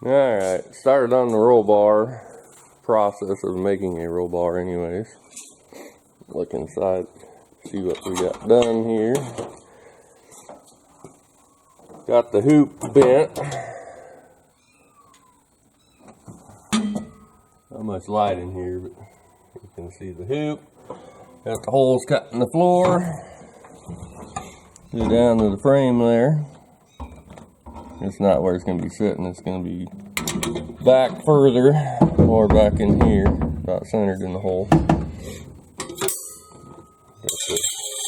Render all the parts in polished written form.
Alright, started on the roll bar process of making a roll bar anyways. Look inside, see what we got done here. Got the hoop bent. Not much light in here, but you can see the hoop. Got the holes cut in the floor. Go down to the frame there. It's not where it's going to be sitting, it's going to be back further, or back in here, about centered in the hole. Got the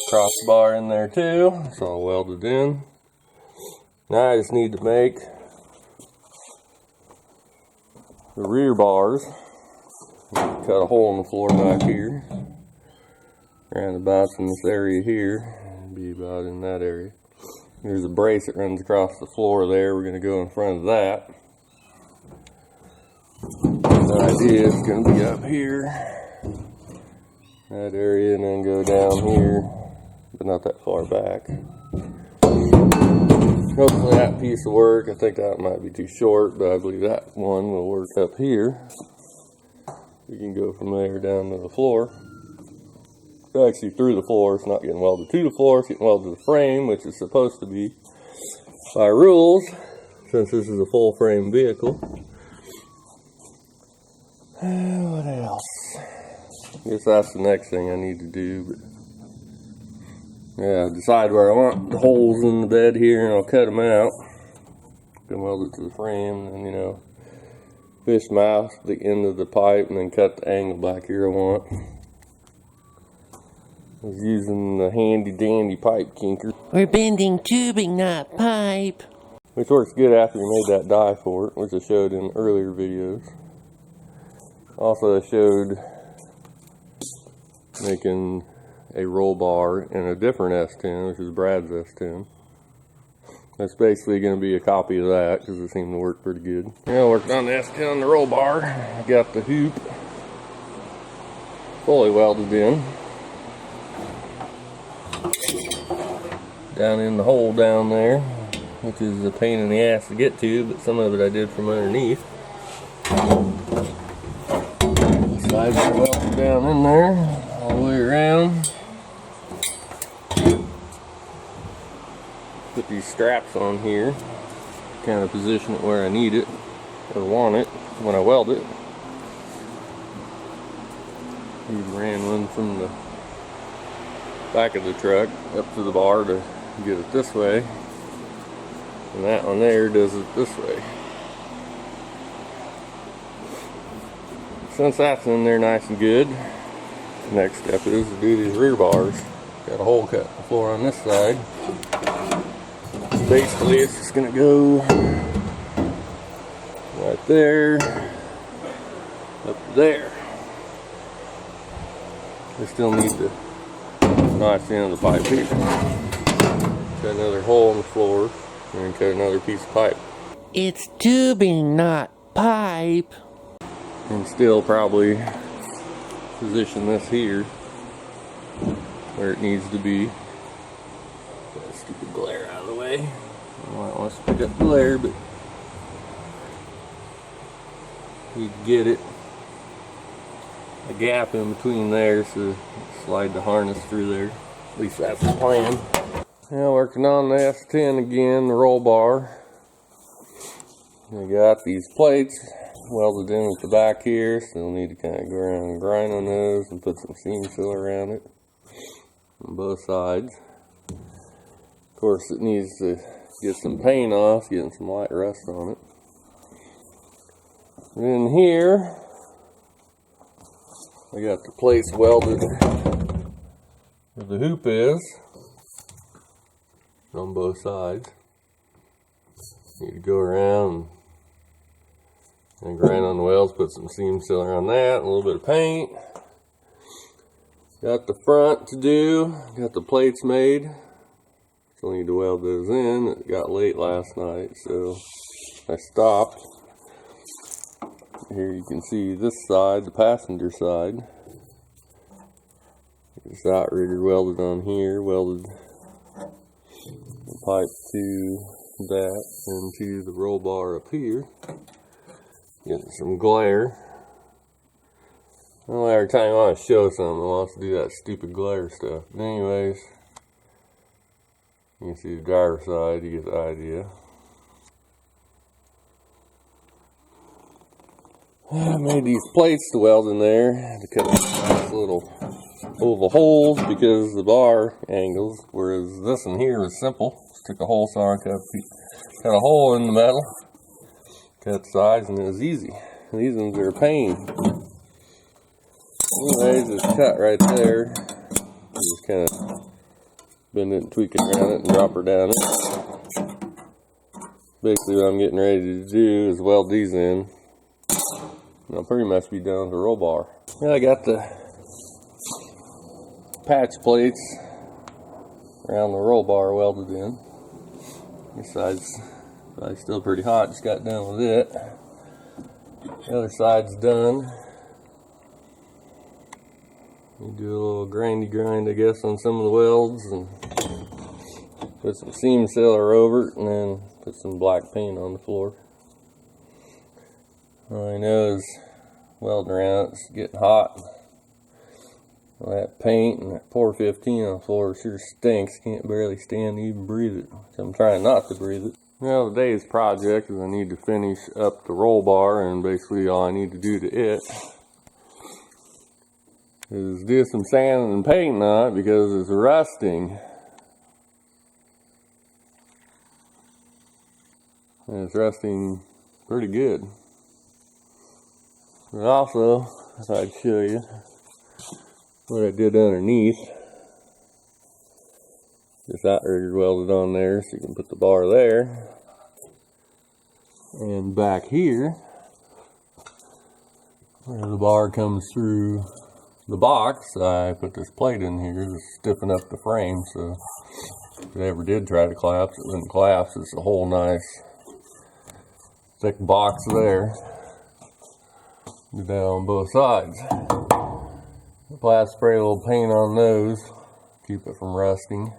crossbar in there too, it's all welded in. Now I just need to make the rear bars. Cut a hole in the floor back here, roundabouts in this area here, be about in that area. There's a brace that runs across the floor there. We're going to go in front of that. The idea is going to be up here, that area, and then go down here, but not that far back. Hopefully that piece will work. I think that might be too short, but I believe that one will work up here. We can go from there down to the floor. It's actually through the floor. It's not getting welded to the floor. It's getting welded to the frame, which is supposed to be by rules, since this is a full frame vehicle. What else? I guess that's the next thing I need to do. But yeah, decide where I want the holes in the bed here, and I'll cut them out. Then weld it to the frame, and then, you know, fish mouth the end of the pipe, and then cut the angle back here I want. I was using the handy dandy pipe kinker. We're bending tubing, not pipe. Which works good after we made that die for it, which I showed in earlier videos. Also I showed making a roll bar in a different S-10, which is Brad's S-10. That's basically going to be a copy of that, because it seemed to work pretty good. Yeah, I worked on the S-10 on the roll bar. I got the hoop fully welded in. Down in the hole down there, which is a pain in the ass to get to, but some of it I did from underneath. The sides are welded down in there, all the way around. Put these straps on here, kind of position it where I need it, or want it, when I weld it. We ran one from the back of the truck up to the bar to get it this way, and that one there does it this way. Since that's in there nice and good, the next step is to do these rear bars. Got a hole cut in the floor on this side. Basically it's just going to go right there, up there. I still need to notch the end of the pipe here. Cut another hole in the floor, and then cut another piece of pipe. It's tubing, not pipe. And still probably position this here where it needs to be. Get that stupid glare out of the way. I might want to pick up the glare, but you get it. A gap in between there, so slide the harness through there. At least that's the plan. Now working on the S-10 again, the roll bar. I got these plates welded in at the back here. Still need to kind of go around and grind on those and put some seam filler around it on both sides. Of course, it needs to get some paint off, getting some light rust on it. Then here, I got the plates welded where the hoop is on both sides. Need to go around and grind on the welds, put some seam filler on that, a little bit of paint. Got the front to do, got the plates made. Still need to weld those in. It got late last night, so I stopped. Here you can see this side, the passenger side. This outrigger welded on here, welded the pipe to that and to the roll bar up here. Getting some glare. Well, every time I want to show something, I want to do that stupid glare stuff. But anyways, you can see the driver's side, you get the idea. I made these plates to weld in there to cut nice little oval holes because of the bar angles, whereas this one here was simple. Just took a hole saw and cut a hole in the metal, cut sides, and it was easy. These ones are a pain. Anyways, it's cut right there. Just kind of bend it and tweak it around it and drop her down it. Basically what I'm getting ready to do is weld these in. And I'll pretty much be done with the roll bar. Yeah, I got the patch plates around the roll bar welded in. This side's probably still pretty hot, just got done with it. The other side's done. You do a little grindy grind, I guess, on some of the welds and put some seam sealer over it and then put some black paint on the floor. All I know is welding around it's getting hot. Well, that paint and that pour 15 on the floor sure stinks. Can't barely stand to even breathe it. So I'm trying not to breathe it. Well, today's project is I need to finish up the roll bar, and basically all I need to do to it is do some sanding and painting on it because it's rusting. And it's rusting pretty good. But also, I thought I'd show you what I did underneath. This outrigger welded on there so you can put the bar there. And back here, where the bar comes through the box, I put this plate in here to stiffen up the frame so if it ever did try to collapse, it wouldn't collapse. It's a whole nice thick box there. Do that on both sides. Apply spray a little paint on those, keep it from rusting.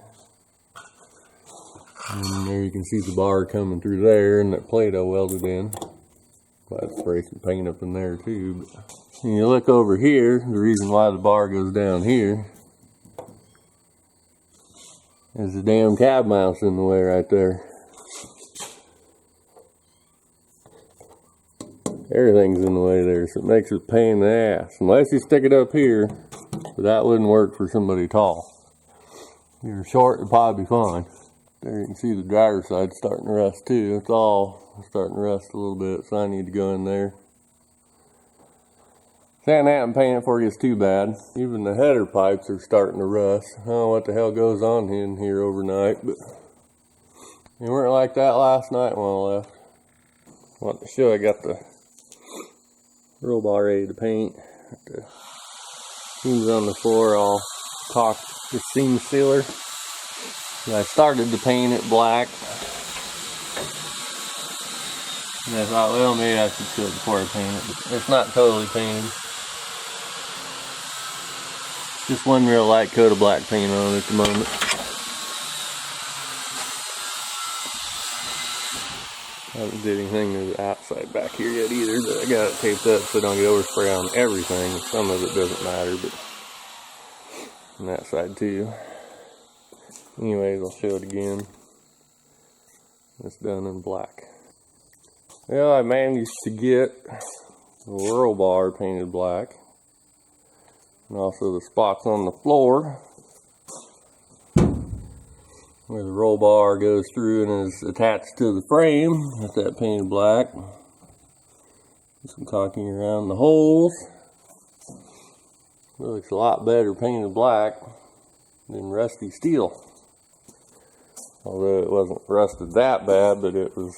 And there you can see the bar coming through there and that plate I welded in. I'd spray some paint up in there too. But when you look over here, the reason why the bar goes down here is the damn cab mount's in the way right there. Everything's in the way there, so it makes it a pain in the ass. Unless you stick it up here, but that wouldn't work for somebody tall. If you're short, it'd probably be fine. There you can see the driver's side starting to rust too. It's all starting to rust a little bit, so I need to go in there. Sand that and paint it before it gets too bad. Even the header pipes are starting to rust. I don't know what the hell goes on in here overnight, but they weren't like that last night when I left. I want to show I got the roll bar ready to paint. The seams on the floor all caulked the seam sealer. And I started to paint it black. And I thought, well, maybe I should show it before I paint it. But it's not totally painted. Just one real light coat of black paint on it at the moment. I haven't did anything to the outside back here yet either, but I got it taped up so I don't get overspray on everything. Some of it doesn't matter, but on that side too. Anyways, I'll show it again. It's done in black. Well, I managed to get the roll bar painted black. And also the spots on the floor where the roll bar goes through and is attached to the frame. Got that painted black. Some caulking around the holes. It looks a lot better painted black than rusty steel. Although it wasn't rusted that bad, but it was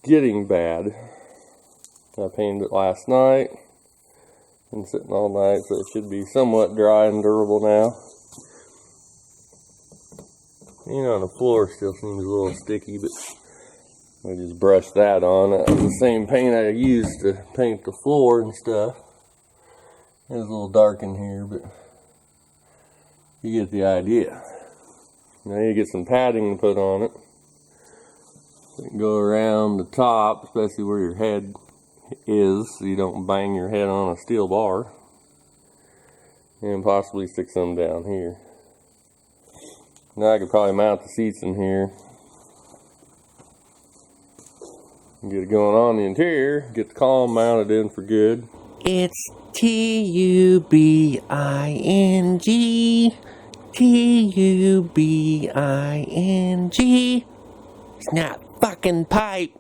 getting bad. I painted it last night. Been sitting all night, so it should be somewhat dry and durable now. You know, the floor still seems a little sticky, but I just brushed that on. That was the same paint I used to paint the floor and stuff. It's a little dark in here, but you get the idea. Now you get some padding to put on it. Go around the top, especially where your head is, so you don't bang your head on a steel bar. And possibly stick some down here. Now I could probably mount the seats in here. Get it going on the interior, get the column mounted in for good. It's T-U-B-I-N-G. T-U-B-I-N-G. It's not fucking pipe.